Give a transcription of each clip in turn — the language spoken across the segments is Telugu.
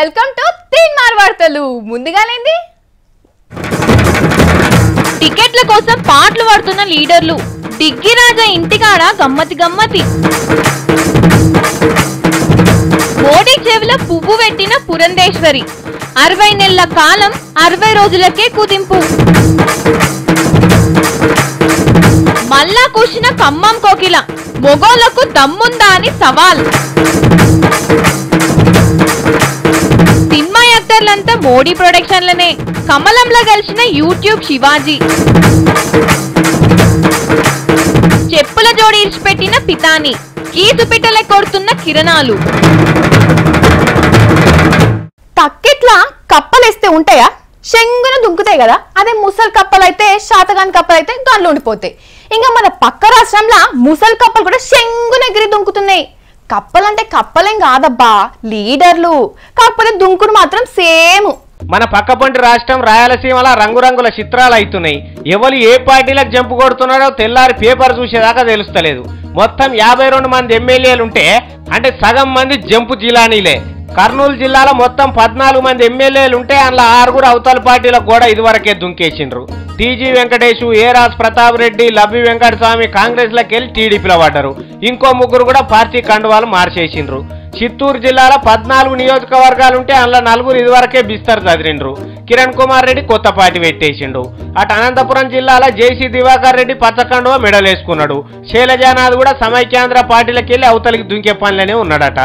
వెల్కమ్ టు తీన్మార్ వార్తలు. ముందుగానేంది టికెట్ల కోసం పాటలు పాడుతున్న లీడర్లు, డిగ్గి రాజా ఇంటికాడ గమ్మతి గమ్మతి, మోడీ చెవిలో పువ్వు పెట్టిన పురంధేశ్వరి, 60 నెలల కాలం 60 రోజులకే కుదింపు, మల్లా కూసిన ఖమ్మం కోకిల, మొగోళ్లకు దమ్ముందా అని సవాల్, సినిమా యాక్టర్లంతా మోడీ ప్రొడక్షన్లనే, కమలంలో కలిసిన యూట్యూబ్ శివాజీ, చెప్పుల జోడి ఇడిచిపెట్టిన పితాని, గీతు పిట్టలే కొడుతున్న కిరణాలు. తక్కెట్లా కప్పలేస్తే ఉంటాయా? శంగున దుంకుతాయి కదా. అదే ముసలి కప్పలైతే, శాతగాని కప్పలైతే గాల్లో ఉండిపోతాయి. ఇంకా మన పక్క రాష్ట్రంలో ముసలి కప్పలు కూడా శంగున ఎగిరి దుంకుతున్నాయి. కప్పలంటే కప్పలేం కాదబ్బా, లీడర్లు. కాకపోతే దుంకుడు మాత్రం సేమ్. మన పక్కపంటి రాష్ట్రం రాయలసీమల రంగురంగుల చిత్రాలు అవుతున్నాయి. ఎవరు ఏ పార్టీలకు జంపు కొడుతున్నారో తెల్లారి పేపర్ చూసేదాకా తెలుస్తలేదు. మొత్తం 52 మంది ఎమ్మెల్యేలుంటే అంటే సగం మంది జంపు జిలానీలే. కర్నూలు జిల్లాలో మొత్తం 14 మంది ఎమ్మెల్యేలుంటే అందులో 6 అవతల పార్టీలకు కూడా ఇదివరకే దుంకేసిండ్రు. టీజీ వెంకటేష్, ఏరాజ్ ప్రతాప్ రెడ్డి, లబ్బి వెంకటస్వామి కాంగ్రెస్లోకి వెళ్ళి టీడీపీలో పడ్డారు. ఇంకో 3 కూడా పార్టీ కండువాలు మార్చేసిండ్రు. చిత్తూరు జిల్లాలో 14 నియోజకవర్గాలుంటే అందులో 4 ఇదివరకే బిస్తర్ చదిరిండ్రు. కిరణ్ కుమార్ రెడ్డి కొత్త పార్టీ పెట్టేసిండు. అటు అనంతపురం జిల్లాలో జేసీ దివాకర్ రెడ్డి పచ్చకండువ మెడలేసుకున్నాడు. శైలజానాథ్ కూడా సమైక్యాంధ్ర పార్టీలకు వెళ్ళి అవతలికి దుంకే పనులనే ఉన్నాడట.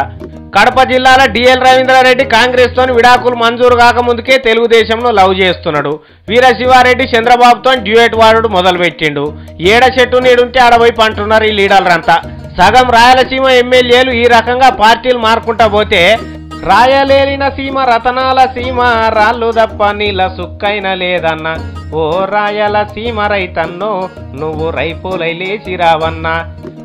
కడప జిల్లాలో డిఎల్ రవీంద్రారెడ్డి కాంగ్రెస్ తోని విడాకులు మంజూరు కాకముందుకే తెలుగుదేశంలో లవ్ చేస్తున్నాడు. వీరశివారెడ్డి చంద్రబాబుతో డ్యూయట్ వాడు మొదలు పెట్టిండు. ఏడ చెట్టు నీడుంటే ఆడవైపు అంటున్నారు ఈ లీడర్లంతా. సగం రాయలసీమ ఎమ్మెల్యేలు ఈ రకంగా పార్టీలు మారుకుంటా పోతే రాయలేలిన సీమ రతనాల సీమ రాళ్ళు తప్ప నీళ్ళ సుక్కైన లేదన్న, ఓ రాయలసీమ రైతన్నో నువ్వు రైపోలై లేచి రావన్నా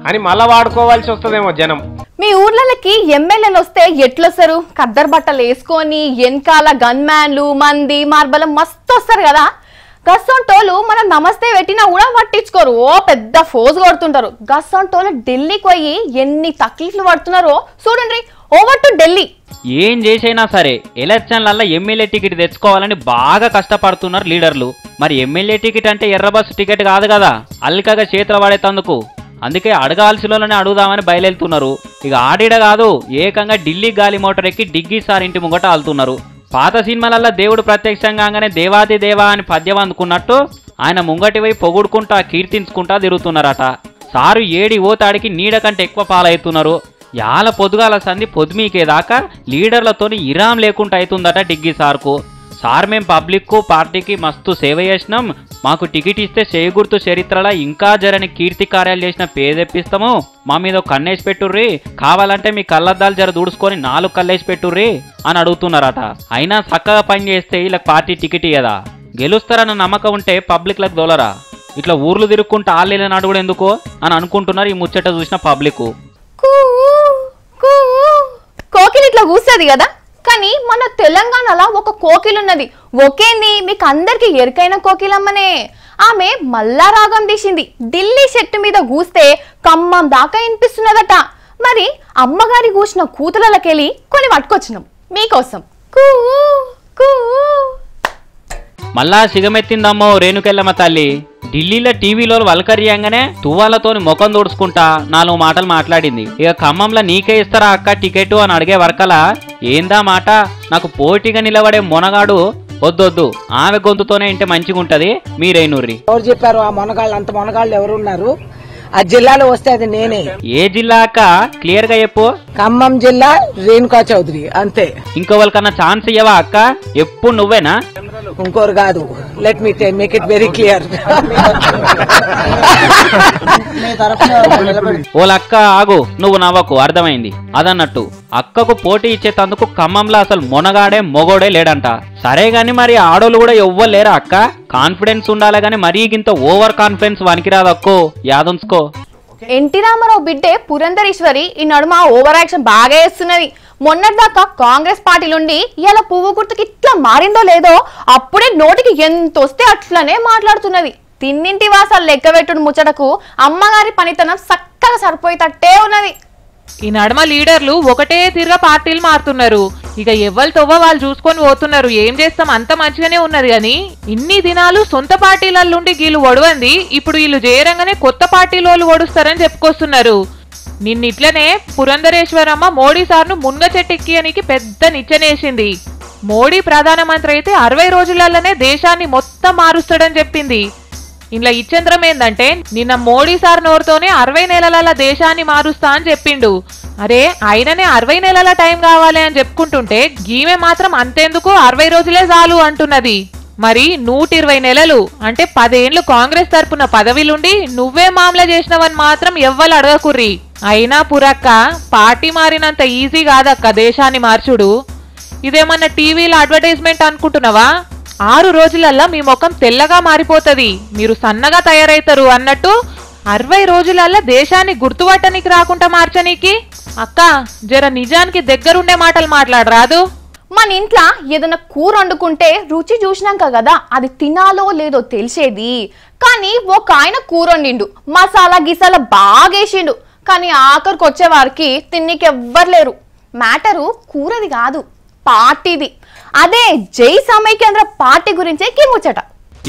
అని మళ్ళా వాడుకోవాల్సి వస్తుందేమో జనం. మీ ఊర్లకి ఎమ్మెల్యేలు వస్తే ఎట్లొస్తారు? ఖద్దరు బట్టలు వేసుకొని వెనకాల గన్ మ్యాన్లు, మంది, మార్బలం మస్తు వస్తారు కదా. గస్సంటోళ్ళు మనం నమస్తే పెట్టినా కూడా పట్టించుకోరు. ఓ పెద్ద ఫోజ్ కొడుతుంటారు. గస్సంటోళ్ళు ఢిల్లీకి పోయి ఎన్ని తక్లీఫ్లు పడుతున్నారో చూడండి. Over to Delhi. ఏం చేసైనా సరే ఎలక్షన్లల్లో ఎమ్మెల్యే టికెట్ తెచ్చుకోవాలని బాగా కష్టపడుతున్నారు లీడర్లు. మరి ఎమ్మెల్యే టికెట్ అంటే ఎర్ర బస్సు టికెట్ కాదు కదా, అల్లికగా చేతులు పడేతందుకు. అందుకే అడగాల్సిలోనే అడుగుదామని బయలుతున్నారు. ఇక ఆడిడ కాదు, ఏకంగా ఢిల్లీ గాలి మోటార్ ఎక్కి డిగ్గీ సార్ ఇంటి ముంగట ఆలుతున్నారు. పాత సినిమాలల్లో దేవుడు ప్రత్యక్షంగానే దేవాది దేవా అని పద్యం అందుకున్నట్టు ఆయన ముంగటి వైపు పొగుడుకుంటా కీర్తించుకుంటా తిరుగుతున్నారట. సారు ఏడి ఓతాడికి నీడ కంటే ఎక్కువ పాలవుతున్నారు. యాల పొద్దుగాల సంధి పొద్దుమీకేదాకా లీడర్లతోని ఇరాం లేకుండా అవుతుందట డిగ్గీ సార్కు. సార్ మేం పబ్లిక్కు పార్టీకి మస్తు సేవ చేసినాం, మాకు టికెట్ ఇస్తే చేయగుర్తు చరిత్రలా ఇంకా జరని కీర్తి కార్యాలు చేసిన పేరు తెప్పిస్తాము, మా మీద కన్నేసి పెట్టుర్రి, కావాలంటే మీ కళ్ళద్దాలు జర దూడుచుకొని 4 కళ్ళేసి పెట్టుర్రి అని అడుగుతున్నారట. అయినా చక్కగా పని చేస్తే వీళ్ళకి పార్టీ టికెట్ ఇయ్యదా? గెలుస్తారన్న నమ్మకం ఉంటే పబ్లిక్లకు దొలరా? ఇట్లా ఊర్లు తిరుక్కుంటే ఆళ్ళ అడుగుడు ఎందుకో అని అనుకుంటున్నారు ఈ ముచ్చట చూసిన పబ్లిక్. కోకిలు ఇట్లా కూస్తుంది కదా, కానీ మన తెలంగాణలో ఒక కోకిలున్నది. ఒకేంది మీకు అందరికి ఎరుకైన కోకిలమ్మనే. ఆమె మల్లా రాగం తీసింది. ఢిల్లీ చెట్టు మీద కూస్తే ఖమ్మం దాకా వినిపిస్తున్నదట. మరి అమ్మగారి కూసిన కూతులకెళ్ళి కొన్ని పట్టుకొచ్చినాం మీకోసం. మళ్ళా సిగమెత్తిందమ్మో రేణుకెళ్ళమ్మ తల్లి. ఢిల్లీలో టీవీలో వల్కరియంగానే తువ్వాలతోని ముఖం దూడుచుకుంటా 4 మాటలు మాట్లాడింది. ఇక ఖమ్మంలో నీకే ఇస్తారా అక్క టికెట్ అని అడిగే వరకలా ఏందా మాట, నాకు పోటీగా నిలబడే మొనగాడు వద్దొద్దు, ఆమె గొంతుతోనే ఇంటే మంచిగా ఉంటది మీరేనూర్రి. ఎవరు చెప్పారు ఆ మొనగాళ్ళు? అంత మొనగాళ్ళు ఎవరున్నారు ఆ జిల్లాలో? వస్తే అది నేనే. ఏ జిల్లా అక్క క్లియర్ గా చెప్పు. ఖమ్మం జిల్లా రేణుకా చౌదరి అంతే. ఇంకోవరికన్నా ఛాన్స్ ఇయ్యవా అక్క? ఎప్పుడు నువ్వేనా? ఇంకోరు కాదు. Let me make it very clear. ఓలక్క ఆగు, నువ్వు నవ్వకు, అర్థమైంది. అదన్నట్టు అక్కకు పోటీ ఇచ్చేటందుకు ఖమ్మంలో అసలు మొనగాడే మొగోడే లేడంట. సరే గాని మరి ఆడోళ్ళు కూడా ఎవ్వలేరా అక్క? కాన్ఫిడెన్స్ ఉండాలి గాని మరీ గింత ఓవర్ కాన్ఫిడెన్స్ వనికిరాదక్కో, యాదుంచుకో. ఎన్టీ రామారావు బిడ్డే పురంధరేశ్వరి ఈ నడుమ ఓవర్ యాక్షన్ బాగా చేస్తున్నది. మొన్నటిదాకా కాంగ్రెస్ పార్టీ నుండి ఇలా పువ్వు గుర్తుకి ఇట్లా మారిందో లేదో అప్పుడే నోటికి ఎంత వస్తే అట్లనే మాట్లాడుతున్నది. తిన్నింటి వాసాలు లెక్కబెట్టుడు ముచ్చటకు అమ్మగారి పనితనం చక్కగా సరిపోయేటట్టే ఉన్నది. ఈ నడమ లీడర్లు ఒకటే తీరుగా పార్టీలు మారుతున్నారు. ఇక ఎవ్వరు తవ్వ వాళ్ళు చూసుకొని పోతున్నారు. ఏం చేస్తాం, అంత మంచిగానే ఉన్నది. కానీ ఇన్ని దినాలు సొంత పార్టీలల్లుండి వీళ్ళు ఒడవంది, ఇప్పుడు వీళ్ళు చేరంగానే కొత్త పార్టీలోళ్ళు ఒడుస్తారని చెప్పుకొస్తున్నారు. నిన్నిట్లనే పురంధరేశ్వరమ్మ మోడీ సార్ను మున్గ చెట్టెక్కియనికి పెద్ద నిచ్చెనేసింది. మోడీ ప్రధానమంత్రి అయితే 60 రోజులలోనే దేశాన్ని మొత్తం మారుస్తాడని చెప్పింది. ఇలా ఇచ్చేంద్రం ఏందంటే నిన్న మోడీ సార్ నోరుతోనే 60 నెలల దేశాన్ని మారుస్తా అని చెప్పిండు. అరే ఆయననే 60 నెలల టైం కావాలి అని చెప్పుకుంటుంటే గీమె మాత్రం అంతేందుకు 60 రోజులే చాలు అంటున్నది. మరి 120 నెలలు అంటే 10 ఏళ్లు కాంగ్రెస్ తరపున పదవిలుండి నువ్వే మామూలు చేసినవని మాత్రం ఎవ్వరు అడగకుర్రి. అయినా పురక్క పార్టీ మారినంత ఈజీ కాదక్క దేశాన్ని మార్చుడు. ఇదేమన్నా టీవీలో అడ్వర్టైజ్మెంట్ అనుకుంటున్నావా? 6 రోజులల్లా మీ ముఖం తెల్లగా మారిపోతుంది, మీరు సన్నగా తయారైతారు అన్నట్టు 60 రోజులల్లా దేశాన్ని గుర్తుపట్టనికి రాకుండా మార్చనీకి అక్క జర నిజానికి దగ్గరుండే మాటలు మాట్లాడరాదు. మన ఇంట్లో ఏదైనా కూర వండుకుంటే రుచి చూసినాక కదా అది తినాలో లేదో తెలిసేది. కానీ ఒక ఆయన కూర వండిండు, మసాలా గిసాలా బాగేసిండు, కానీ ఆఖరికి వచ్చే వారికి తిన్నికి ఎవ్వరు లేరు. మ్యాటరు కూరది కాదు, పార్టీది. అదే జై సమైక్యాంధ్ర పార్టీ గురించే కిముచ్చట.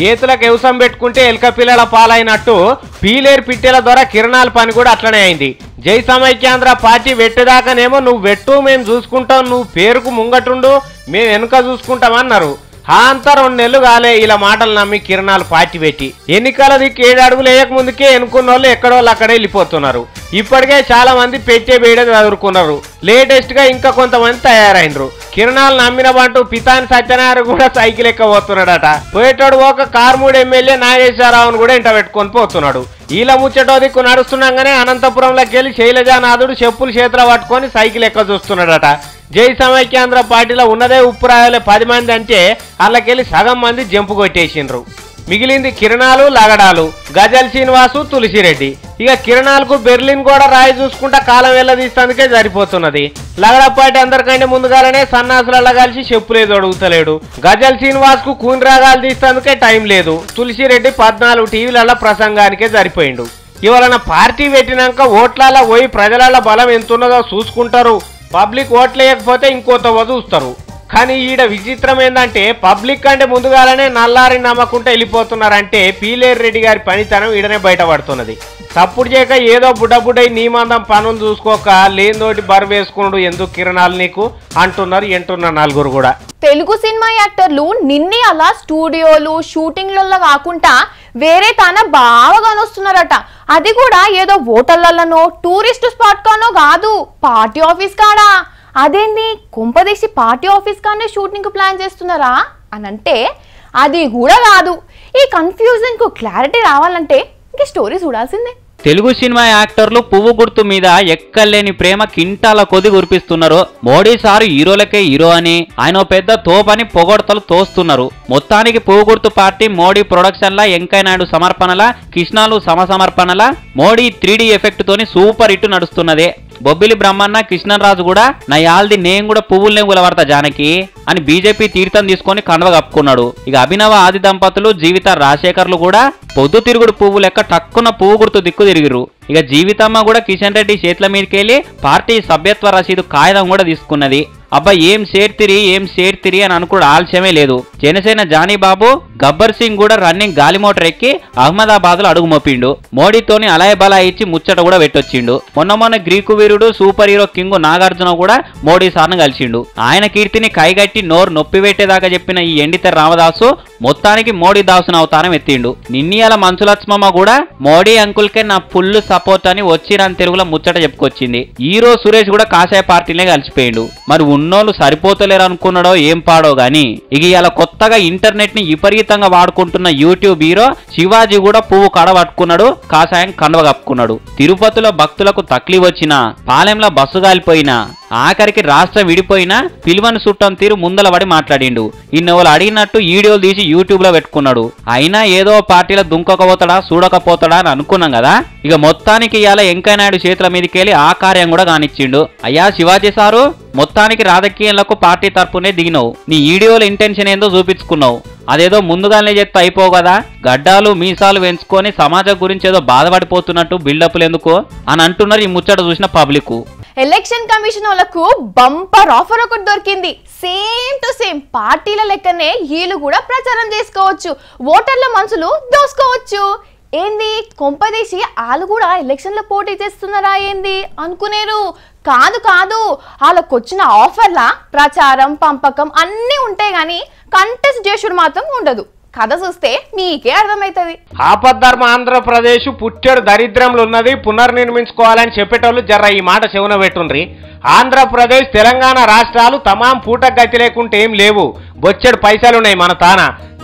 ఏతులకు ఎవసం పెట్టుకుంటే ఎలక పిల్లల పాలైనట్టు పీలేరు పిట్టెల ద్వారా కిరణాల పని కూడా అట్లనే అయింది. జై సమైక్యాంధ్ర పార్టీ వెట్టేదాకానేమో నువ్వు వెట్టు మేము చూసుకుంటాం, నువ్వు పేరుకు ముంగటుండు మేము వెనుక చూసుకుంటామన్నారు. అంతా 2 నెలలు కాలే ఇలా మాటలు నమ్మి కిరణాలు పార్టీ పెట్టి ఎన్నికల దిక్కు 7 అడుగులు వేయక ముందుకే ఎన్నుకున్న వాళ్ళు ఎక్కడోళ్ళు అక్కడే వెళ్ళిపోతున్నారు. ఇప్పటికే చాలా మంది పెట్టే బేడే చదువుకున్నారు. లేటెస్ట్ గా ఇంకా కొంతమంది తయారైనరు. కిరణాలు నమ్మిన బంటూ పితాని సత్యనారాయణ కూడా సైకిల్ ఎక్కబోతున్నాడట. పోయేటోడు ఒక కార్మూడు ఎమ్మెల్యే నాగేశ్వరరావును కూడా ఇంట పెట్టుకొని పోతున్నాడు. ఈల ముచ్చటో దిక్కు నడుస్తున్నాగానే అనంతపురంలోకి వెళ్ళి శైలజానాథుడు చెప్పులు చేతులు పట్టుకొని సైకిల్ ఎక్క చూస్తున్నాడట. జై సమైక్యాంధ్ర పార్టీలో ఉన్నదే ఉప్పు రాయలే 10 మంది అంటే వాళ్ళకెళ్ళి సగం మంది జంపు కొట్టేసిండ్రు. మిగిలింది కిరణాలు లగడాలు, గజల్ శ్రీనివాసు, తులసిరెడ్డి. ఇక కిరణాలకు బెర్లిన్ కూడా రాయి చూసుకుంటా కాలం వెళ్ళదీస్తందుకే సరిపోతున్నది. లగడపాటి అందరికంటే ముందుగానే సన్నాసులల్లా కలిసి చెప్పులే తొడుగుతలేడు. గజల్ శ్రీనివాస్ కు కూని రాగాలు తీస్తందుకే టైం లేదు. తులసిరెడ్డి 14 టీవీలలో ప్రసంగానికే సరిపోయిండు. ఇవాళ పార్టీ పెట్టినాక ఓట్లలో పోయి ప్రజల బలం ఎంతున్నదో చూసుకుంటారు. పబ్లిక్ ఓట్లేయకపోతే ఇంకోతో చూస్తారు. కానీ ఈడ విచిత్రం ఏంటంటే పబ్లిక్ అంటే ముందుగానే నల్లారి నమ్మకుంటే వెళ్ళిపోతున్నారంటే పీలేరు రెడ్డి గారి పనితనం ఈడనే బయటపడుతున్నది. తప్పుడు చేయక ఏదో బుడ్డబుడ్డై నీ మందం పనులు చూసుకోక లేనితోటి బరు వేసుకున్నాడు ఎందుకు కిరణాలు నీకు అంటున్నారు ఎంటున్నారు నలుగురు కూడా. తెలుగు సినిమా యాక్టర్లు నిన్నే అలా స్టూడియోలు షూటింగ్లలో కాకుండా వేరే తాన బాగా వస్తున్నారట. అది కూడా ఏదో హోటళ్లలోనో టూరిస్ట్ స్పాట్ కానో కాదు, పార్టీ ఆఫీస్ కాడా. అదేంది కొంపదీసి పార్టీ ఆఫీస్ కానే షూటింగ్ ప్లాన్ చేస్తున్నారా అని అంటే అది కూడా కాదు. ఈ కన్ఫ్యూజన్ కు క్లారిటీ రావాలంటే ఇంక స్టోరీ చూడాల్సిందే. తెలుగు సినిమా యాక్టర్లు పువ్వు గుర్తు మీద ఎక్కలేని ప్రేమ కింటాల కొద్ది కురిపిస్తున్నారు. మోడీ సారు హీరోలకే హీరో అని ఆయన పెద్ద తోపని పొగడతలు తోస్తున్నారు. మొత్తానికి పువ్వు గుర్తు పార్టీ మోడీ ప్రొడక్షన్ల వెంకయ్యనాయుడు సమర్పణల కృష్ణాలు సమర్పణల మోడీ 3D ఎఫెక్ట్ తోని సూపర్ హిట్ నడుస్తున్నదే. బొబ్బిలి బ్రహ్మన్న కృష్ణరాజు కూడా నా యాల్ది నేను కూడా పువ్వులనే గులవడతా జానకి అని బీజేపీ తీర్థం తీసుకొని కండవ కప్పుకున్నాడు. ఇక అభినవ ఆది దంపతులు జీవిత రాజశేఖర్లు కూడా పొద్దు తిరుగుడు పువ్వు లెక్క టక్కున పువ్వు గుర్తు దిక్కు తిరిగిరు. ఇక జీవితమ్మ కూడా కిషన్ రెడ్డి చేతుల మీదకెళ్ళి పార్టీ సభ్యత్వ రసీదు కాగితం కూడా తీసుకున్నది. అబ్బా ఏం షేర్తిరి అని అనుకోడు ఆలస్యమే లేదు. జనసేన జానీ బాబు గబ్బర్ సింగ్ కూడా రన్నింగ్ గాలి మోటార్ ఎక్కి అహ్మదాబాద్ లో అడుగు మోపిండు. మోడీతోని అలాయ బలా ఇచ్చి ముచ్చట కూడా పెట్టొచ్చిండు. మొన్న గ్రీకు వీరుడు సూపర్ హీరో కింగ్ నాగార్జున కూడా మోడీ సార్ను కలిసిండు. ఆయన కీర్తిని కైగట్టి నోరు నొప్పి పెట్టేదాకా చెప్పిన ఈ ఎండితెర రామదాసు మొత్తానికి మోడీ దాసును అవతారం ఎత్తిండు. నిన్నీయాల మంచులక్ష్మమ్మ కూడా మోడీ అంకుల్కే నా ఫుల్ సపోర్ట్ అని వచ్చిరని తెలుగులో ముచ్చట చెప్పుకొచ్చింది. హీరో సురేష్ కూడా కాషాయ పార్టీనే కలిసిపోయిండు. మరి ఉన్నోళ్ళు సరిపోతలేరు అనుకున్నాడో ఏం పాడో గాని ఇక ఇలా కొత్తగా ఇంటర్నెట్ ని విపరీతంగా వాడుకుంటున్న యూట్యూబ్ హీరో శివాజీ కూడా పువ్వు కడ పట్టుకున్నాడు, కాషాయం కండవ కప్పుకున్నాడు. తిరుపతిలో భక్తులకు తక్లీ వచ్చినా, పాలెంలో బస్సు గాలిపోయినా, ఆఖరికి రాష్ట్రం విడిపోయినా పిలువని చుట్టం తీరు ముందల పడి మాట్లాడిండు. ఇన్నోళ్ళు అడిగినట్టు వీడియోలు తీసి యూట్యూబ్ లో పెట్టుకున్నాడు. అయినా ఏదో పార్టీలో దుంకకపోతాడా చూడకపోతాడా అని అనుకున్నాం కదా. ఇక మొత్తానికి ఇవాళ వెంకయ్యనాయుడు చేతుల మీదకెళ్ళి ఆ కార్యం కూడా కానిచ్చిండు. అయ్యా శివాజీ సారు, మొత్తానికి రాజకీయాలకు పార్టీ తరపునే దిగినావు. నీ వీడియోల ఇంటెన్షన్ ఏందో చూపించుకున్నావు. అదేదో ముందుగానే చెప్తే అయిపో కదా. గడ్డాలు మీసాలు పెంచుకొని సమాజం గురించి ఏదో బాధపడిపోతున్నట్టు బిల్డప్లు ఎందుకు అని అంటున్నారు ఈ ముచ్చట చూసిన పబ్లిక్. ఎలక్షన్ కమిషన్ వాళ్ళకు బంపర్ ఆఫర్ ఒకటి దొరికింది. సేమ్ టు సేమ్ పార్టీల లెక్కనే వీళ్ళు కూడా ప్రచారం చేసుకోవచ్చు, ఓటర్ల మనసులు దోసుకోవచ్చు. ఏంది కొంపదీసి వాళ్ళు కూడా ఎలక్షన్లో పోటీ చేస్తున్నారా ఏంది అనుకునేరు. కాదు కాదు, వాళ్ళకు వచ్చిన ఆఫర్ల ప్రచారం పంపకం అన్నీ ఉంటాయి కానీ కంటెస్ట్ చేసుడు మాత్రం ఉండదు. కథ చూస్తే మీకే అర్థమవుతుంది. ఆపద్ధర్మ ఆంధ్రప్రదేశ్ పుట్టెడు దరిద్రంలో ఉన్నది, పునర్నిర్మించుకోవాలని చెప్పేటోళ్ళు జర్ర ఈ మాట చెవున పెట్టుండ్రి. ఆంధ్రప్రదేశ్ తెలంగాణ రాష్ట్రాలు తమాం పూట గతి లేకుంటే ఏం లేవు, బొచ్చెడు పైసలున్నాయి మన తాన.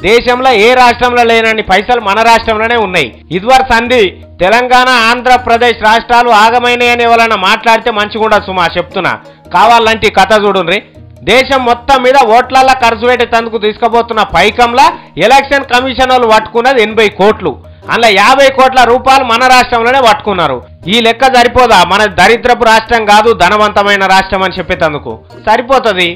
దేశంలో ఏ రాష్ట్రంలో లేనన్ని పైసలు మన రాష్ట్రంలోనే ఉన్నాయి. ఇదివరకు సంధి తెలంగాణ ఆంధ్రప్రదేశ్ రాష్ట్రాలు ఆగమైనాయని ఎవరైనా మాట్లాడితే మంచిగుండా సుమా చెప్తున్నా. కావాలంటే కథ చూడుండ్రి. దేశం మొత్తం మీద ఓట్లల్లా ఖర్చు పెట్టేందుకు తీసుకుపోతున్న పైకంలా ఎలక్షన్ కమిషన్ వాళ్ళు పట్టుకున్నది 80 కోట్లు. అందులో 50 కోట్ల రూపాయలు మన రాష్ట్రంలోనే పట్టుకున్నారు. ఈ లెక్క సరిపోదా? మన దరిద్రపు రాష్ట్రం కాదు, ధనవంతమైన రాష్ట్రం అని చెప్పేందుకు సరిపోతుంది.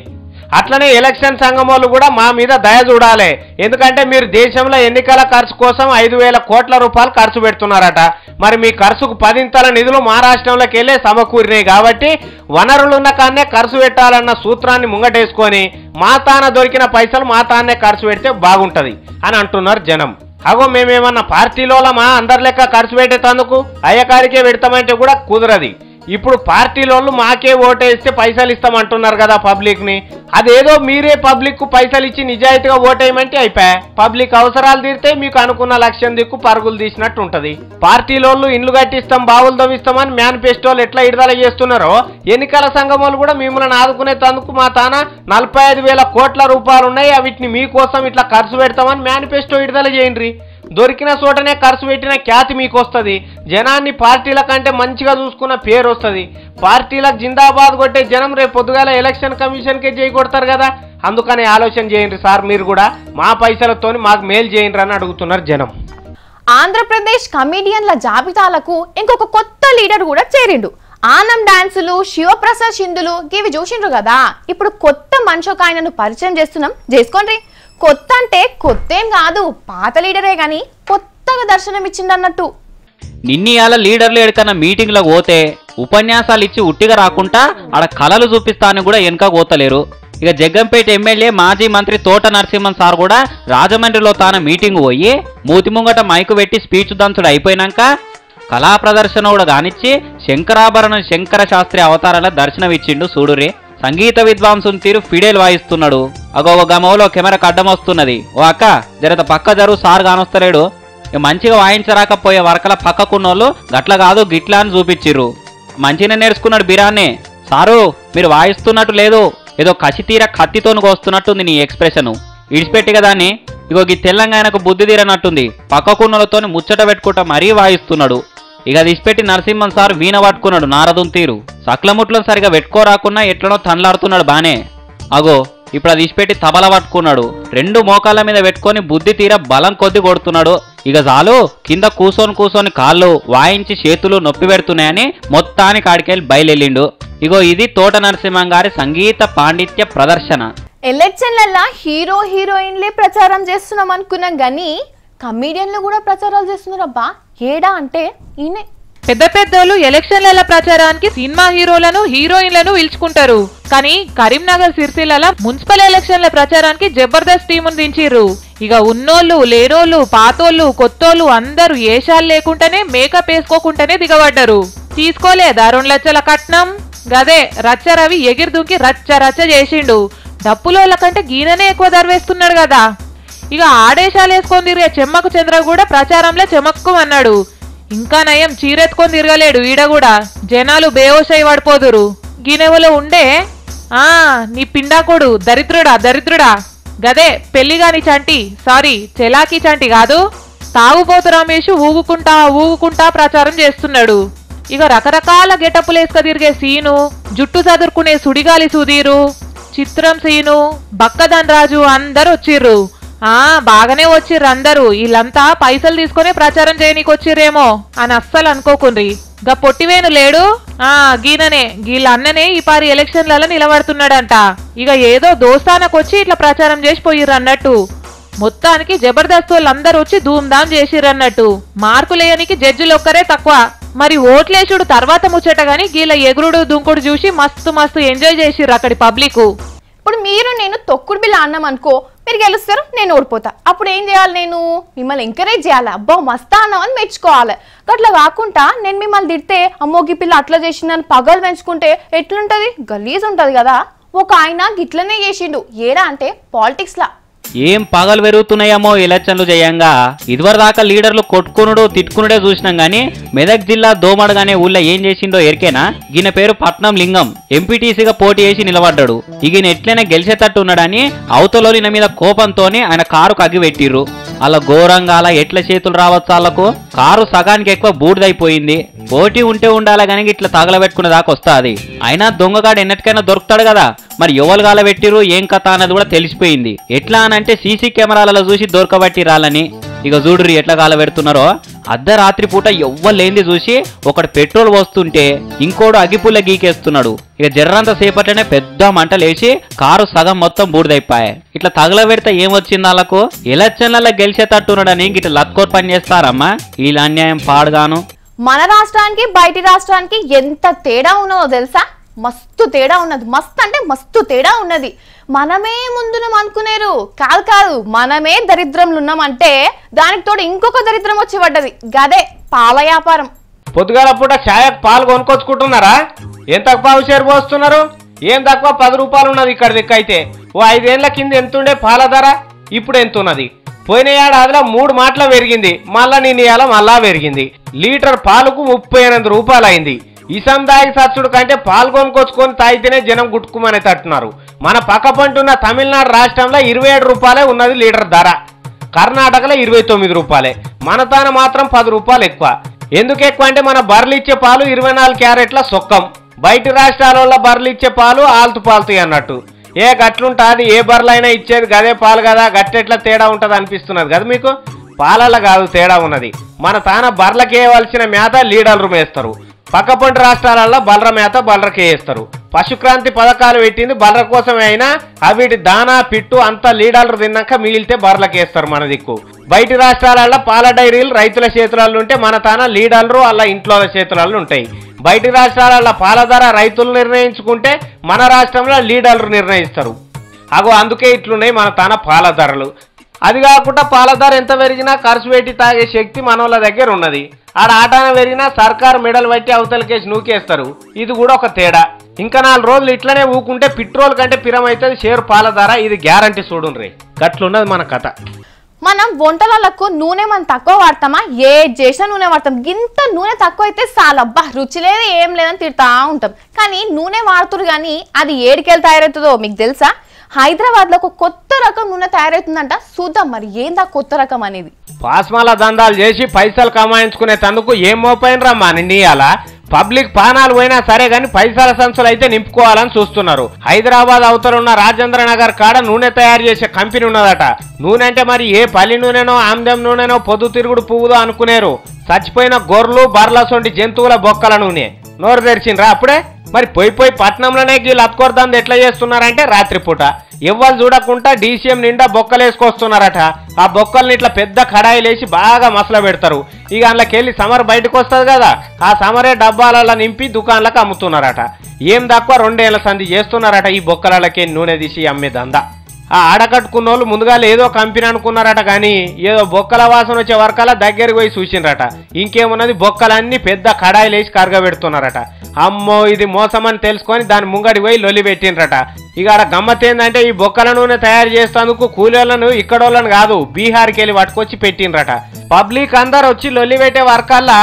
అట్లనే ఎలక్షన్ సంఘం వాళ్ళు కూడా మా మీద దయ చూడాలి. ఎందుకంటే మీరు దేశంలో ఎన్నికల ఖర్చు కోసం 5,000 కోట్ల రూపాయలు ఖర్చు పెడుతున్నారట. మరి మీ ఖర్చుకు 10 నిధులు మా రాష్ట్రంలోకి వెళ్ళే సమకూరినాయి కాబట్టి వనరులున్న కాన్నే ఖర్చు పెట్టాలన్న సూత్రాన్ని ముంగటేసుకొని మా తాన దొరికిన పైసలు మా తాన్నే ఖర్చు పెడితే బాగుంటది అని అంటున్నారు జనం. అగో మేమేమన్నా పార్టీలోమా అందరి లెక్క ఖర్చు పెట్టేందుకు అయ్యకారికే పెడతామంటే కూడా కుదరది. ఇప్పుడు పార్టీలోళ్ళు మాకే ఓటేస్తే పైసలు ఇస్తామంటున్నారు కదా పబ్లిక్ ని. అదేదో మీరే పబ్లిక్ కు పైసలు ఇచ్చి నిజాయితీగా ఓటేయమంటే అయిపోయా. పబ్లిక్ అవసరాలు తీరితే మీకు అనుకున్న లక్ష్యం దిక్కు పరుగులు తీసినట్టు ఉంటది. పార్టీలోళ్ళు ఇండ్లు కట్టిస్తాం, బావులు తవ్విస్తామని మేనిఫెస్టోలు ఎట్లా విడుదల చేస్తున్నారో ఎన్నికల సంఘం వాళ్ళు కూడా మిమ్మల్ని ఆదుకునేందుకు మా తాన 45,000 కోట్ల రూపాయలు ఉన్నాయి, వీటిని మీకోసం ఇట్లా ఖర్చు పెడతామని మేనిఫెస్టో విడుదల చేయండి. దొరికిన చోటనే ఖర్చు పెట్టిన ఖ్యాతి మీకు వస్తుంది. జనాన్ని పార్టీల కంటే మంచిగా చూసుకున్న పేరు వస్తుంది. పార్టీలకు జిందాబాద్ కొట్టే జనం రేపు పొద్దుగాల ఎలక్షన్ కమిషన్కే చేయి కొడతారు కదా. అందుకని ఆలోచన చేయండి సార్, మీరు కూడా మా పైసలతో మాకు మేలు చేయండి అని అడుగుతున్నారు జనం. ఆంధ్రప్రదేశ్ కమీడియన్ల జాబితాలకు ఇంకొక కొత్త లీడర్ కూడా చేరిండు. ఆనం డాన్సులు, శివప్రసాద్ సింధులు ఇవి చూసిండ్రు కదా. ఇప్పుడు కొత్త మనిషి ఒక ఆయనను పరిచయం చేస్తున్నాం, చేసుకోండి. కొత్త అంటే కొత్త ఏం కాదు, పాత లీడరే గాని కొత్తగా దర్శనం ఇచ్చిండన్నట్టు. నిన్నీయాల లీడర్లు ఎక్కడన్నా మీటింగ్లకు పోతే ఉపన్యాసాలు ఇచ్చి ఉట్టిగా రాకుండా ఆడ కళలు చూపిస్తానని కూడా వెనక పోతలేరు. ఇక జగ్గంపేట ఎమ్మెల్యే మాజీ మంత్రి తోట నరసింహన్ సార్ కూడా రాజమండ్రిలో తాను మీటింగ్ పోయి మూతి ముంగట మైకు పెట్టి స్పీచ్ దంచుడు అయిపోయినాక కళా ప్రదర్శన కూడా కానిచ్చి శంకరాభరణం శంకర శాస్త్రి అవతారాల దర్శనం ఇచ్చిండు చూడురే. సంగీత విద్వాంసుని తీరు ఫిడేల్ వాయిస్తున్నాడు. అగో గమలో కెమెరాకు అడ్డం వస్తున్నది. ఓ అక్క జరత పక్క జరువు సార్ కానొస్తలేడు. మంచిగా వాయించరాకపోయే వరకల పక్కకున్నోళ్ళు గట్ల కాదు గిట్లా అని చూపించిర్రు. మంచిగా నేర్చుకున్నాడు బిరాన్నే. సారు మీరు వాయిస్తున్నట్టు లేదు, ఏదో కసితీర కత్తితోను కోస్తున్నట్టుంది నీ ఎక్స్ప్రెషన్. ఇడిచిపెట్టిగా దాన్ని. ఇగో ఈ తెలంగాణకు బుద్ధి తీరనట్టుంది. పక్కకున్నోళ్ళతో ముచ్చట పెట్టుకుంటా మరీ వాయిస్తున్నాడు. ఇక తీసిపెట్టి నరసింహన్ సార్ వీణ పట్టుకున్నాడు నారదుని తీరు. సక్లముట్లను సరిగా పెట్టుకోరాకున్నా ఎట్లనో తనలాడుతున్నాడు బానే. అగో ఇప్పుడు అది తీసిపెట్టి తబల పట్టుకున్నాడు. 2 మోకాళ్ళ మీద పెట్టుకొని బుద్ధి తీర బలం కొద్ది కొడుతున్నాడు. ఇక చాలు కింద కూసోని కాళ్ళు వాయించి చేతులు నొప్పి పెడుతున్నాయని మొత్తానికి ఆడికెళ్ళి బయలుదేరిండు. ఇగో ఇది తోట నరసింహం గారి సంగీత పాండిత్య ప్రదర్శన. ఎలక్షన్లల్లా హీరో హీరోయిన్లే ప్రచారం చేస్తున్నాం అనుకున్నాం గానీ కమీడియన్లు కూడా ప్రచారాలు చేస్తున్నారు. అబ్బా ఏడా అంటే ఈయనే. పెద్ద పెద్దోళ్ళు ఎలక్షన్ల ప్రచారానికి సినిమా హీరోలను హీరోయిన్లను పిలుచుకుంటారు. కానీ కరీంనగర్ సిరిసిల్ల మున్సిపల్ ఎలక్షన్ల ప్రచారానికి జబర్దస్త్ టీమును దించిర్రు. ఇక ఉన్నోళ్ళు లేనోళ్ళు పాతోళ్ళు కొత్తోళ్ళు అందరూ ఏషాలు లేకుండానే మేకప్ వేసుకోకుండానే దిగబడ్డారు. తీసుకోలేదా 2 లక్షల కట్నం? గదే రచ్చ రవి ఎగిరి దూకి రచ్చ రచ్చ చేసిండు. డప్పులోళ్ళ కంటే గీననే ఎక్కువ ధరవేస్తున్నాడు కదా. ఇక ఆడేశాలు వేసుకొని తిరిగే చెమ్మకు చంద్ర కూడా ప్రచారంలో చెమక్కుమన్నాడు. ఇంకా నయం చీరెత్తుకొని తిరగలేడు ఈడ కూడా. జనాలు బేవోషై పడిపోదురు. గినెవలో ఉండే నీ పిండాకోడు దరిద్రుడా గదే పెళ్లిగాని చంటి, సారీ చెలాకి చంటి కాదు, తాగుపోతు రమేష్ ఊగుకుంటా ప్రచారం చేస్తున్నాడు. ఇక రకరకాల గెటప్పులు వేసుక తిరిగే సీను, జుట్టు చదురుకునే సుడిగాలి సుధీరు, చిత్రం సీను, బక్కదన్ రాజు అందరు వచ్చిర్రు. బాగానే వచ్చిర్రు అందరూ. వీళ్ళంతా పైసలు తీసుకునే ప్రచారం చేయనీకి వచ్చిర్రేమో అని అస్సలు అనుకోకుండ్రి. గా పొట్టివేను లేడు, గీననే గీళ్ళ అన్ననే ఈ పారి ఎలక్షన్లలో నిలబడుతున్నాడంట. ఇక ఏదో దోస్తానకొచ్చి ఇట్లా ప్రచారం చేసి పోయిర్రు అన్నట్టు. మొత్తానికి జబర్దస్త్ వాళ్ళందరూ వచ్చి ధూమ్ధాం చేసిరన్నట్టు. మార్కులేయనికి జడ్జిలు ఒక్కరే తక్కువ. మరి ఓట్లేసుడు తర్వాత ముచ్చట గాని గీల ఎగురుడు దుంకుడు చూసి మస్తు మస్తు ఎంజాయ్ చేసిర్రు అక్కడి పబ్లిక్. ఇప్పుడు మీరు నేను తొక్కుడు బిల్ల అన్నాం అనుకో, మీరు గెలుస్తారు, నేను ఓడిపోతా. అప్పుడు ఏం చేయాలి? నేను మిమ్మల్ని ఎంకరేజ్ చేయాలి, అబ్బా మస్తా అన్నాం అని మెచ్చుకోవాలి. అట్లా కాకుండా నేను మిమ్మల్ని తిడితే అమ్మో గీ పిల్ల అట్లా చేసిందని పగలు పెంచుకుంటే ఎట్లుంటది? గలీజ్ ఉంటది కదా. ఒక ఆయన గిట్లనే చేసిండు. ఏడా అంటే పాలిటిక్స్ లా. ఏం పగలు పెరుగుతున్నాయేమో ఎలక్షన్లు చేయంగా. ఇదివర దాకా లీడర్లు కొట్టుకునుడు తిట్టుకునుడే చూసినాం గానీ మెదక్ జిల్లా దోమడగానే ఊళ్ళో ఏం చేసిండో ఎరికేనా? ఈయన పేరు పట్నం లింగం. ఎంపీటీసీగా పోటీ చేసి నిలబడ్డాడు. ఈయన ఎట్లయినా గెలిచేటట్టు ఉన్నాడని అవతలోని మీద కోపంతోనే ఆయన కారుకు అగ్గి పెట్టిర్రు. అలా ఘోరంగా అలా ఎట్ల చేతులు రావచ్చు వాళ్ళకు? కారు సగానికి ఎక్కువ బూడిదైపోయింది. పోటీ ఉంటే ఉండాలి కానీ ఇట్లా తగలబెట్టుకునే దాకా వస్తుంది. అయినా దొంగగాడు ఎన్నటికైనా దొరుకుతాడు కదా. మరి ఎవరు గాలబెట్టిరు ఏం కథ అన్నది కూడా తెలిసిపోయింది. ఎట్లా అనంటే సీసీ కెమెరాలలో చూసి దొరకబట్టి రాలని. ఇక చూడుర్రి ఎట్లా గాలబెడుతున్నారో. అర్ధరాత్రి పూట ఎవ్వలేంది చూసి ఒకటి పెట్రోల్ పోస్తుంటే ఇంకోడు అగిపుల్ల గీకేస్తున్నాడు. ఇక జర్రంత సేపట్లోనే పెద్ద మంటలేసి కారు సగం మొత్తం బూడిదైపాయి. ఇట్లా తగలబెడితే ఏమొచ్చింది వాళ్ళకు? ఎలక్షన్లలో గెలిచేటట్టున్నాడని ఇట్లా లత్కోర్ పని చేస్తారమ్మా. ఇలా అన్యాయం పాడుగాను. మన రాష్ట్రానికి బయటి రాష్ట్రానికి ఎంత తేడా ఉన్నదో తెలుసా? మస్తు తేడా ఉన్నది. మస్తు అంటే మస్తు తేడా ఉన్నది. మనమే ముందునం అనుకునేరు. కాదు మనమే దరిద్రంలో ఉన్నామంటే దానికి తోడు ఇంకొక దరిద్రం వచ్చి పడ్డది. గదే పాల వ్యాపారం. పొద్దుగాల పూట ఛాయకు పాలు కొనుక్కొచ్చుకుంటున్నారా? ఎంత పావు షేర్ పోస్తున్నారు? ఏం తక్కువ 10 రూపాయలు ఉన్నది ఇక్కడ దిక్కైతే. ఓ 5 ఏళ్ల కింద ఎంతుండే పాల ధర, ఇప్పుడు ఎంత ఉన్నది? పోయిన ఏడాదిలో 3 మాటలు పెరిగింది. మళ్ళా నిన్న మళ్ళా పెరిగింది. లీటర్ పాలకు 38 రూపాయలు అయింది. ఇసం దాగి సచ్చుడు కంటే పాలు కొనుక్కొచ్చుకొని తాగితేనే జనం గుట్టుకుమని తట్టున్నారు. మన పక్క పంటున్న తమిళనాడు రాష్ట్రంలో 27 రూపాయలే ఉన్నది లీటర్ ధర. కర్ణాటకలో 29 రూపాయలే. మన తాన మాత్రం 10 రూపాయలు ఎక్కువ. ఎందుకు ఎక్కువ అంటే మన బర్రెలు ఇచ్చే పాలు 24 క్యారెట్ల సొక్కం. బయట రాష్ట్రాల బర్రెలు ఇచ్చే పాలు ఆల్తు పాలుతాయి అన్నట్టు. ఏ గట్లుంటుంది? ఏ బర్రెలైనా ఇచ్చేది గదే పాలు కదా, గట్టెట్లా తేడా ఉంటుంది అనిపిస్తున్నది కదా మీకు? పాలల కాదు తేడా ఉన్నది. మన తాన బర్రెలకి వేయవలసిన మేత లీడర్లు వేస్తారు. పక్కపంటి రాష్ట్రాలలో బర్రె మేత బర్రెకే వేస్తారు. పశుక్రాంతి పథకాలు పెట్టింది బర్రె కోసమే అయినా అవిటి దానా పిట్టు అంతా లీడర్లు తిన్నాక మిగిలితే బర్రెలకు వేస్తారు మన దిక్కు. బయటి రాష్ట్రాలలో పాల డైరీలు రైతుల చేతులలో ఉంటే మన తాన లీడర్లు అలా ఇంట్లో చేతులలో ఉంటాయి. బయటి రాష్ట్రాలలో పాల ధర రైతులు నిర్ణయించుకుంటే మన రాష్ట్రంలో లీడర్లు నిర్ణయిస్తారు. అందుకే ఇట్లున్నాయి మన తాన పాల ధరలు. అది కాకుండా పాల ధర ఎంత పెరిగినా ఖర్చు పెట్టి తాగే శక్తి మనోళ్ళ దగ్గర ఉన్నది. ఆడ ఆటాన పెరిగినా సర్కారు మెడల్ పట్టి అవతలకేసి నూకేస్తారు. ఇది కూడా ఒక తేడా. ఇంకా 4 రోజులు ఇట్లనే ఊకుంటే పెట్రోల్ కంటే పిరమైతుంది షేర్ పాల ధర. ఇది గ్యారంటీ చూడుండ్రి. గట్లున్నది మన కథ. మనం వంటలకు నూనె మనం తక్కువ వాడతామా? ఏ చేసిన నూనె వాడతాం. గింత నూనె తక్కువ అయితే చాలబ్బా రుచి లేదు ఏం లేదని తిడతా ఉంటాం. కానీ నూనె వాడుతురు కానీ అది ఏడికెళ్ళి తయారవుతుందో మీకు తెలుసా? హైదరాబాద్ లో ఒక కొత్త రకం నూనె తయారవుతుందంట. చూద్దాం మరి ఏందా కొత్త రకం అనేది. పాస్మాల దందాలు చేసి పైసలు కమాయించుకునే తందుకు ఏం మోపైనరా మా నిండియాల. పబ్లిక్ పానాలు పోయినా సరే గాని పైసల సంచులు అయితే నింపుకోవాలని చూస్తున్నారు. హైదరాబాద్ అవతల ఉన్న రాజేంద్ర నగర్ కాడ నూనె తయారు చేసే కంపెనీ ఉన్నదట. నూనె అంటే మరి ఏ పల్లి నూనెనో ఆమ్దం నూనెనో పొద్దు తిరుగుడు పువ్వుదో అనుకునేరు. చచ్చిపోయిన గొర్రెలు బర్ల సొంటి జంతువుల బొక్కల నూనె. నోరు తెరిచిండ్రా అప్పుడే. మరి పోయి పట్నంలోనే వీళ్ళు అత్కొరదంది ఎట్లా చేస్తున్నారంటే రాత్రిపూట ఎవ్వరు చూడకుండా డీసీఎం నిండా బొక్కలేసుకొస్తున్నారట. ఆ బొక్కల్ని ఇట్లా పెద్ద కడాయిలేసి బాగా మసల పెడతారు. ఇక అందులోకెళ్ళి సమర్ బయటకు వస్తుంది కదా, ఆ సమరే డబ్బాలలో నింపి దుకాణాలకు అమ్ముతున్నారట. ఏం తక్కువ 2 ఏళ్ల సంధి చేస్తున్నారట ఈ బొక్కలకి నూనె తీసి అమ్మే దందా. ఆ ఆడకట్టుకున్న వాళ్ళు ముందుగా ఏదో కంపెనీ అనుకున్నారట కానీ ఏదో బొక్కల వాసన వచ్చే వరకలా దగ్గరికి పోయి చూసిండ్రట. ఇంకేమున్నది బొక్కలన్నీ పెద్ద కడాయిలేసి కరగబెడుతున్నారట. అమ్మో ఇది మోసమని తెలుసుకొని దాని ముంగడి పోయి లొల్లి పెట్టిండ్రట. ఇక ఆడ గమ్మత్ ఏంటంటే ఈ బొక్కల నూనె తయారు చేసేందుకు కూలీలను ఇక్కడోళ్ళని కాదు బీహార్కి వెళ్ళి పట్టుకొచ్చి పెట్టిండ్రట. పబ్లిక్ అందరు వచ్చి లొల్లి పెట్టే వర్కల్లా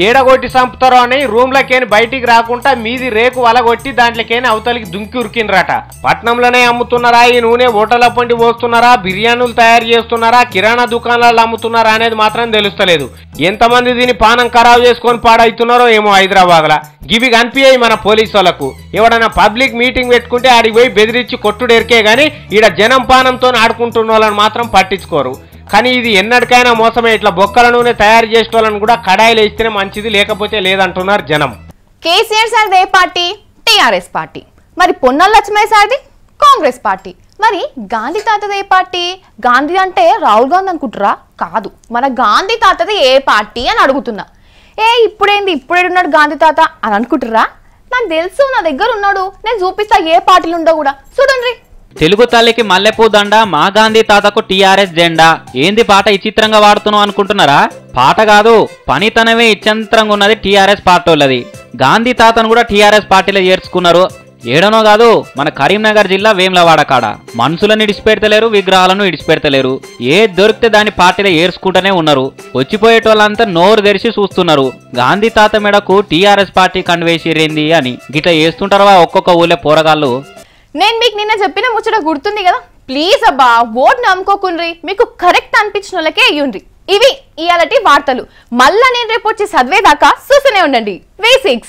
ఏడగొట్టి చంపుతారో అని రూమ్లకేని బయటికి రాకుండా మీది రేకు వలగొట్టి దాంట్లోకేని అవతలికి దుంకి ఉరికిండ్రట. పట్నంలోనే అమ్ముతున్నారా ఈ నూనె? హోటళ్ల పండి పోస్తున్నారా? బిర్యానీలు తయారు చేస్తున్నారా? కిరాణా దుకాణాలలో అమ్ముతున్నారా అనేది మాత్రం తెలుస్తలేదు. ఎంతమంది దీని పానం ఖరాబ్ చేసుకొని పాడవుతున్నారో ఏమో హైదరాబాద్ లా. గివి కనిపించాయి మన పోలీసు వాళ్ళకు. ఎవడన్నా పబ్లిక్ మీటింగ్ పెట్టుకుంటే ఆడికి పోయి బెదిరించి కొట్టుడు ఎరికే గానీ ఈడ జనం పానంతో ఆడుకుంటున్న వాళ్ళని మాత్రం పట్టించుకోరు. కానీ ఇది ఎన్నటికైనా మోసమే. ఇట్లా బొక్కల నూనె తయారు చేసే వాళ్ళని కూడా కడాయిలు వేస్తేనే మంచిది, లేకపోతే లేదంటున్నారు జనం. కేసీఆర్ సార్ది ఏ పార్టీ? TRS party. మరి పొన్నల లక్ష్మయ్య సార్ది కాంగ్రెస్ పార్టీ. మరి గాంధీ తాతది ఏ పార్టీ? గాంధీ అంటే రాహుల్ గాంధీ అనుకుంటారా? కాదు, మన గాంధీ తాతది ఏ పార్టీ అని అడుగుతున్నా. ఇప్పుడేంది ఇప్పుడేడున్నాడు గాంధీ తాత అని అనుకుంటుర్రా? నాకు తెలుసు, నా దగ్గర ఉన్నాడు, నేను చూపిస్తా ఏ పార్టీలు ఉండవు కూడా. చూడండి. తెలుగు తల్లికి మల్లెపూ దండ, మా గాంధీ తాతకు టీఆర్ఎస్ జెండా. ఏంది పాట విచిత్రంగా వాడుతున్నావు అనుకుంటున్నారా? పాట కాదు, పనితనమే విచిత్రంగా ఉన్నది టీఆర్ఎస్ పార్టీ. గాంధీ తాతను కూడా టీఆర్ఎస్ పార్టీలో చేర్చుకున్నారు. ఏడనో కాదు, మన కరీంనగర్ జిల్లా వేములవాడ కాడ మనుషులను ఇడిచిపెడతలేరు, విగ్రహాలను ఇడిచిపెడతలేరు. ఏది దొరికితే దాని పార్టీలో ఏర్చుకుంటూనే ఉన్నారు. వచ్చిపోయేటోళ్ళంతా నోరు తెరిచి చూస్తున్నారు. గాంధీ తాత మెడకు టీఆర్ఎస్ పార్టీ కండువేసిరేంది అని గిట్లా చేస్తుంటారా ఒక్కొక్క ఊళ్ళో పోరగాళ్ళు. నేను మీకు నిన్న చెప్పిన ముచ్చట గుర్తుంది కదా? ప్లీజ్ అబ్బా, ఓట్ నమ్ముకోకుండ్రి, మీకు కరెక్ట్ అనిపించిన వాళ్ళకే అయ్యుండ్రి. ఇవి ఇయాలటి వార్తలు. మళ్ళా నేను రేపు వచ్చి చదివేదాకా చూస్తూనే ఉండండి V6.